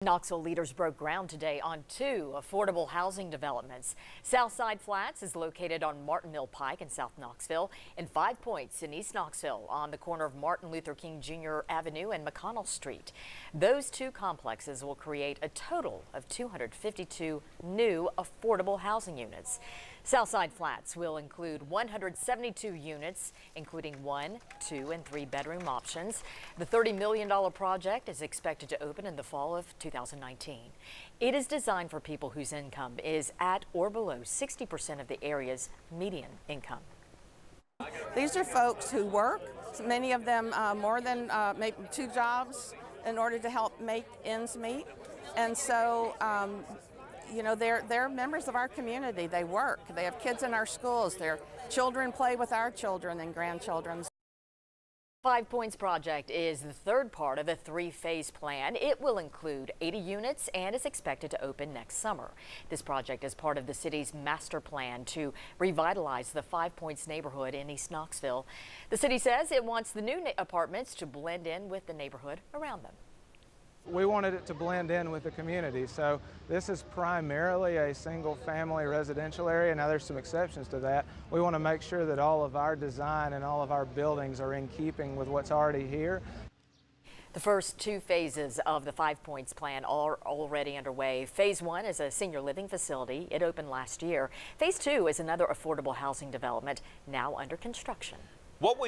Knoxville leaders broke ground today on two affordable housing developments. Southside Flats is located on Martin Mill Pike in South Knoxville, and 5 Points in East Knoxville on the corner of Martin Luther King Jr. Avenue and McConnell Street. Those two complexes will create a total of 252 new affordable housing units. Southside Flats will include 172 units, including 1, 2, and 3 bedroom options. The $30 million project is expected to open in the fall of 2019. It is designed for people whose income is at or below 60% of the area's median income. These are folks who work, many of them more than maybe 2 jobs in order to help make ends meet. And so, you know, they're members of our community. They work. They have kids in our schools. Their children play with our children and grandchildren. 5 Points project is the third part of a 3-phase plan. It will include 80 units and is expected to open next summer. This project is part of the city's master plan to revitalize the 5 Points neighborhood in East Knoxville. The city says it wants the new apartments to blend in with the neighborhood around them. We wanted it to blend in with the community, so this is primarily a single-family residential area. Now there's some exceptions to that. We want to make sure that all of our design and all of our buildings are in keeping with what's already here. The first 2 phases of the 5 Points plan are already underway. Phase 1 is a senior living facility. It opened last year. Phase 2 is another affordable housing development now under construction. What would